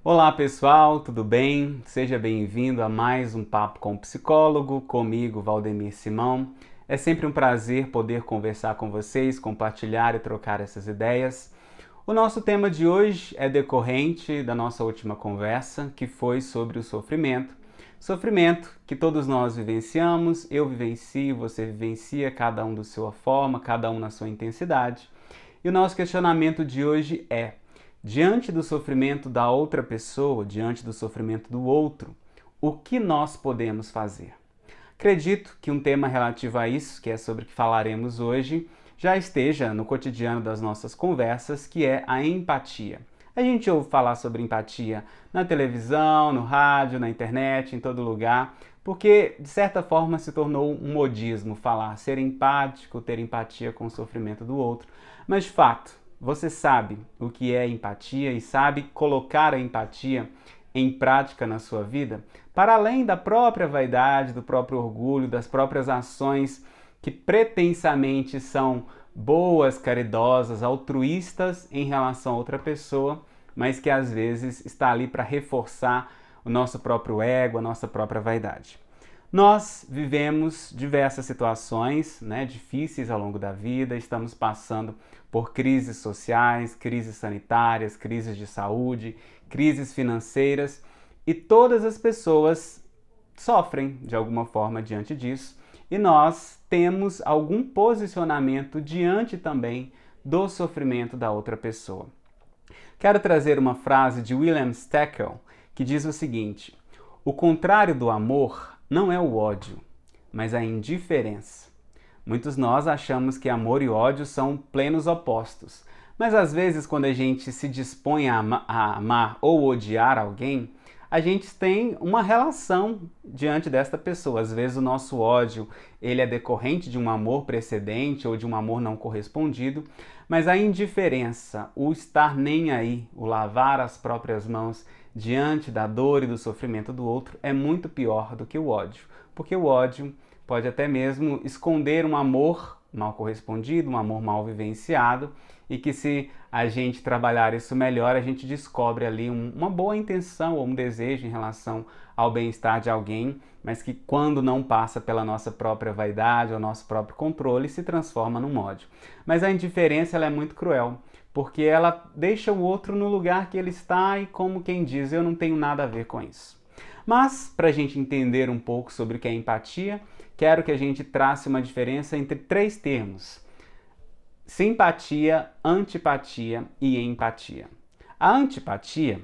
Olá pessoal, tudo bem? Seja bem-vindo a mais um Papo com o Psicólogo, comigo, Valdemir Simão. É sempre um prazer poder conversar com vocês, compartilhar e trocar essas ideias. O nosso tema de hoje é decorrente da nossa última conversa, que foi sobre o sofrimento. Sofrimento que todos nós vivenciamos, eu vivencio, você vivencia, cada um da sua forma, cada um na sua intensidade. E o nosso questionamento de hoje é: diante do sofrimento da outra pessoa, diante do sofrimento do outro, o que nós podemos fazer? Acredito que um tema relativo a isso, que é sobre o que falaremos hoje, já esteja no cotidiano das nossas conversas, que é a empatia. A gente ouve falar sobre empatia na televisão, no rádio, na internet, em todo lugar, porque de certa forma se tornou um modismo falar, ser empático, ter empatia com o sofrimento do outro. Mas de fato, você sabe o que é empatia e sabe colocar a empatia em prática na sua vida? Para além da própria vaidade, do próprio orgulho, das próprias ações que pretensamente são boas, caridosas, altruístas em relação a outra pessoa, mas que às vezes está ali para reforçar o nosso próprio ego, a nossa própria vaidade. Nós vivemos diversas situações, difíceis ao longo da vida, estamos passando por crises sociais, crises sanitárias, crises de saúde, crises financeiras, e todas as pessoas sofrem de alguma forma diante disso, e nós temos algum posicionamento diante também do sofrimento da outra pessoa. Quero trazer uma frase de William Steckel que diz o seguinte: o contrário do amor não é o ódio, mas a indiferença. Muitos nós achamos que amor e ódio são plenos opostos, mas às vezes quando a gente se dispõe a amar ou odiar alguém, a gente tem uma relação diante desta pessoa. Às vezes o nosso ódio ele é decorrente de um amor precedente ou de um amor não correspondido, mas a indiferença, o estar nem aí, o lavar as próprias mãos diante da dor e do sofrimento do outro é muito pior do que o ódio, porque o ódio pode até mesmo esconder um amor mal correspondido, um amor mal vivenciado, e que se a gente trabalhar isso melhor, a gente descobre ali uma boa intenção ou um desejo em relação ao bem-estar de alguém, mas que quando não passa pela nossa própria vaidade ou nosso próprio controle, se transforma num ódio. Mas a indiferença ela é muito cruel, porque ela deixa o outro no lugar que ele está e como quem diz, eu não tenho nada a ver com isso. Mas, para a gente entender um pouco sobre o que é empatia, quero que a gente trace uma diferença entre três termos: simpatia, antipatia e empatia. A antipatia,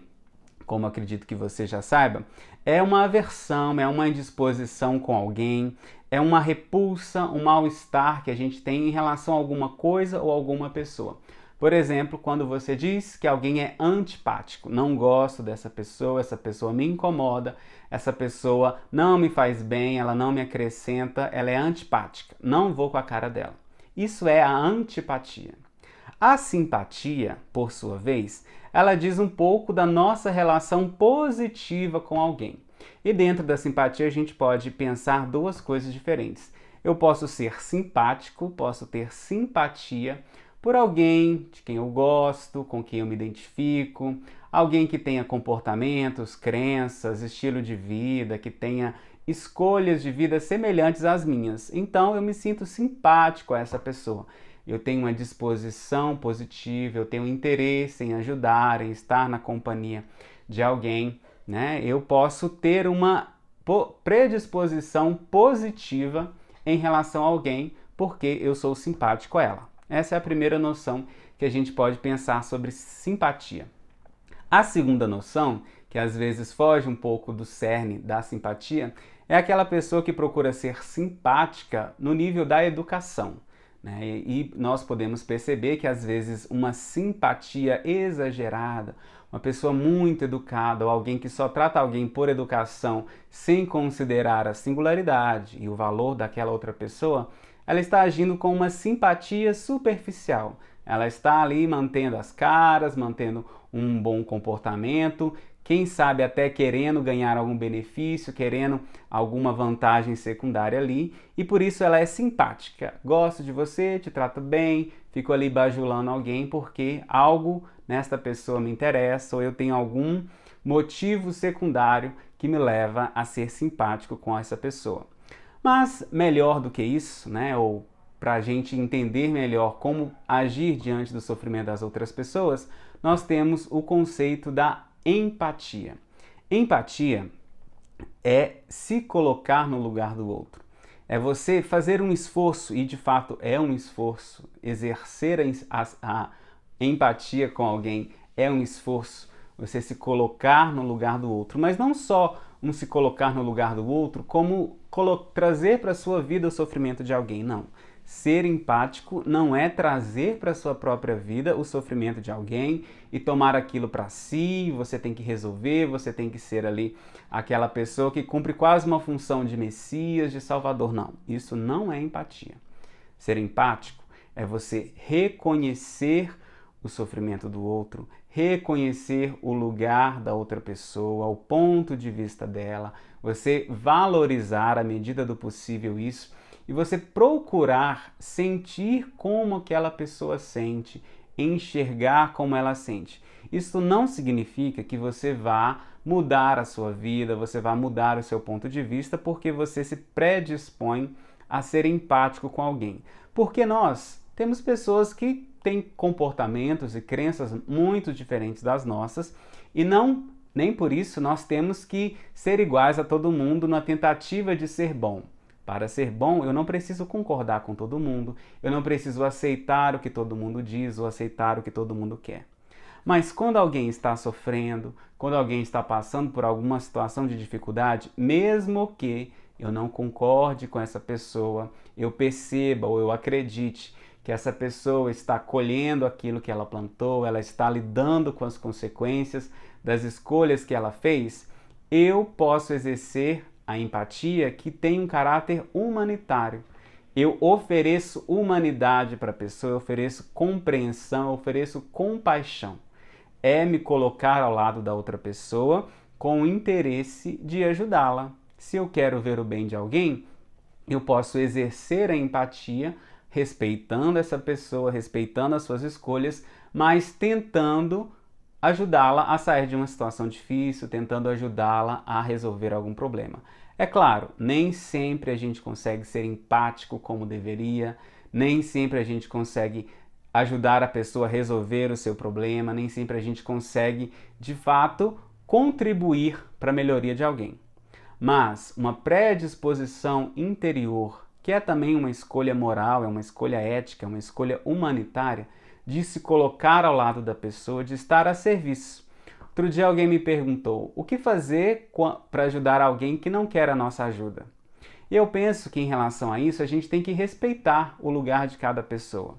como acredito que você já saiba, é uma aversão, é uma indisposição com alguém, é uma repulsa, um mal-estar que a gente tem em relação a alguma coisa ou alguma pessoa. Por exemplo, quando você diz que alguém é antipático, não gosto dessa pessoa, essa pessoa me incomoda, essa pessoa não me faz bem, ela não me acrescenta, ela é antipática, não vou com a cara dela. Isso é a antipatia. A simpatia, por sua vez, ela diz um pouco da nossa relação positiva com alguém. E dentro da simpatia a gente pode pensar duas coisas diferentes. Eu posso ser simpático, posso ter simpatia por alguém de quem eu gosto, com quem eu me identifico, alguém que tenha comportamentos, crenças, estilo de vida, que tenha escolhas de vida semelhantes às minhas. Então eu me sinto simpático a essa pessoa. Eu tenho uma disposição positiva, eu tenho interesse em ajudar, em estar na companhia de alguém, Eu posso ter uma predisposição positiva em relação a alguém porque eu sou simpático a ela. Essa é a primeira noção que a gente pode pensar sobre simpatia. A segunda noção, que às vezes foge um pouco do cerne da simpatia, é aquela pessoa que procura ser simpática no nível da educação. E nós podemos perceber que às vezes uma simpatia exagerada, uma pessoa muito educada ou alguém que só trata alguém por educação sem considerar a singularidade e o valor daquela outra pessoa, ela está agindo com uma simpatia superficial. Ela está ali mantendo as caras, mantendo um bom comportamento, quem sabe até querendo ganhar algum benefício, querendo alguma vantagem secundária ali, e por isso ela é simpática. Gosto de você, te trato bem, fico ali bajulando alguém porque algo nesta pessoa me interessa ou eu tenho algum motivo secundário que me leva a ser simpático com essa pessoa. Mas melhor do que isso, né, ou para a gente entender melhor como agir diante do sofrimento das outras pessoas, nós temos o conceito da empatia. Empatia é se colocar no lugar do outro. É você fazer um esforço, e de fato é um esforço, exercer a empatia com alguém é um esforço, você se colocar no lugar do outro, mas não só um se colocar no lugar do outro, como trazer para a sua vida o sofrimento de alguém, não. Ser empático não é trazer para a sua própria vida o sofrimento de alguém e tomar aquilo para si, você tem que resolver, você tem que ser ali aquela pessoa que cumpre quase uma função de Messias, de Salvador. Não, isso não é empatia. Ser empático é você reconhecer o sofrimento do outro, reconhecer o lugar da outra pessoa, o ponto de vista dela, você valorizar à medida do possível isso e você procurar sentir como aquela pessoa sente, enxergar como ela sente. Isso não significa que você vá mudar a sua vida, você vá mudar o seu ponto de vista porque você se predispõe a ser empático com alguém. Porque nós temos pessoas que têm comportamentos e crenças muito diferentes das nossas e nem por isso nós temos que ser iguais a todo mundo na tentativa de ser bom. Para ser bom, eu não preciso concordar com todo mundo, eu não preciso aceitar o que todo mundo diz ou aceitar o que todo mundo quer. Mas quando alguém está sofrendo, quando alguém está passando por alguma situação de dificuldade, mesmo que eu não concorde com essa pessoa, eu perceba ou eu acredite que essa pessoa está colhendo aquilo que ela plantou, ela está lidando com as consequências das escolhas que ela fez, eu posso exercer a empatia que tem um caráter humanitário. Eu ofereço humanidade para a pessoa, eu ofereço compreensão, eu ofereço compaixão. É me colocar ao lado da outra pessoa com o interesse de ajudá-la. Se eu quero ver o bem de alguém, eu posso exercer a empatia respeitando essa pessoa, respeitando as suas escolhas, mas tentando ajudá-la a sair de uma situação difícil, tentando ajudá-la a resolver algum problema. É claro, nem sempre a gente consegue ser empático como deveria, nem sempre a gente consegue ajudar a pessoa a resolver o seu problema, nem sempre a gente consegue, de fato, contribuir para a melhoria de alguém. Mas uma predisposição interior, que é também uma escolha moral, é uma escolha ética, é uma escolha humanitária, de se colocar ao lado da pessoa, de estar a serviço. Outro dia alguém me perguntou, o que fazer para ajudar alguém que não quer a nossa ajuda? E eu penso que em relação a isso, a gente tem que respeitar o lugar de cada pessoa.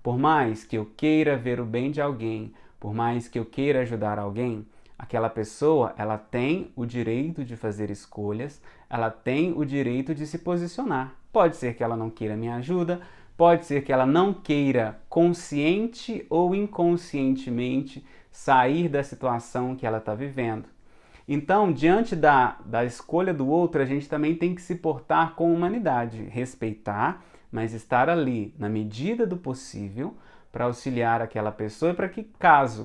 Por mais que eu queira ver o bem de alguém, por mais que eu queira ajudar alguém, aquela pessoa, ela tem o direito de fazer escolhas, ela tem o direito de se posicionar. Pode ser que ela não queira minha ajuda, pode ser que ela não queira consciente ou inconscientemente sair da situação que ela está vivendo. Então, diante da escolha do outro, a gente também tem que se portar com humanidade, respeitar, mas estar ali na medida do possível para auxiliar aquela pessoa e para que,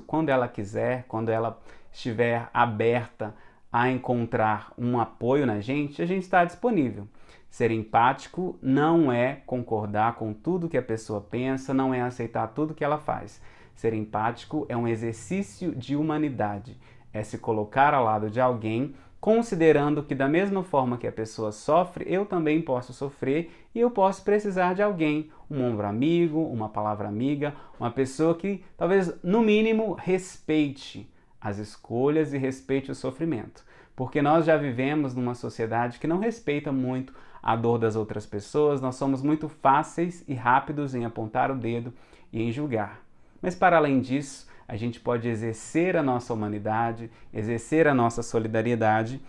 quando ela quiser, quando ela estiver aberta a encontrar um apoio na gente, a gente está disponível. Ser empático não é concordar com tudo que a pessoa pensa, não é aceitar tudo que ela faz. Ser empático é um exercício de humanidade, é se colocar ao lado de alguém, considerando que da mesma forma que a pessoa sofre, eu também posso sofrer e eu posso precisar de alguém, um ombro amigo, uma palavra amiga, uma pessoa que talvez no mínimo respeite as escolhas e respeite o sofrimento. Porque nós já vivemos numa sociedade que não respeita muito a dor das outras pessoas, nós somos muito fáceis e rápidos em apontar o dedo e em julgar. Mas para além disso, a gente pode exercer a nossa humanidade, exercer a nossa solidariedade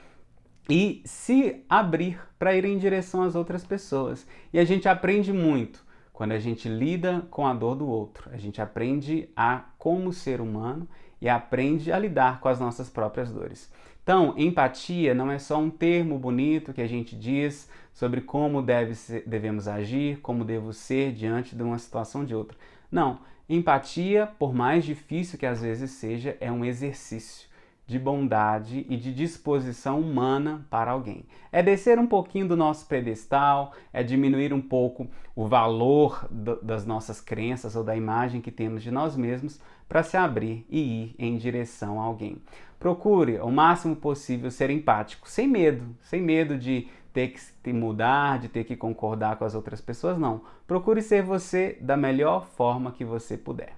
e se abrir para ir em direção às outras pessoas. E a gente aprende muito quando a gente lida com a dor do outro. A gente aprende a como ser humano e aprende a lidar com as nossas próprias dores. Então, empatia não é só um termo bonito que a gente diz sobre como devemos agir, como devo ser diante de uma situação de outra. Não, Empatia, por mais difícil que às vezes seja, é um exercício de bondade e de disposição humana para alguém. É descer um pouquinho do nosso pedestal, é diminuir um pouco o valor das nossas crenças ou da imagem que temos de nós mesmos para se abrir e ir em direção a alguém. Procure o máximo possível ser empático, sem medo de ter que mudar, de ter que concordar com as outras pessoas, não. Procure ser você da melhor forma que você puder.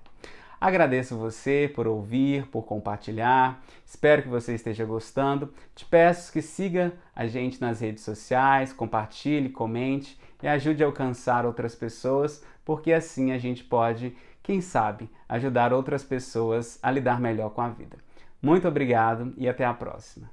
Agradeço você por ouvir, por compartilhar. Espero que você esteja gostando. Te peço que siga a gente nas redes sociais, compartilhe, comente e ajude a alcançar outras pessoas, porque assim a gente pode, quem sabe, ajudar outras pessoas a lidar melhor com a vida. Muito obrigado e até a próxima.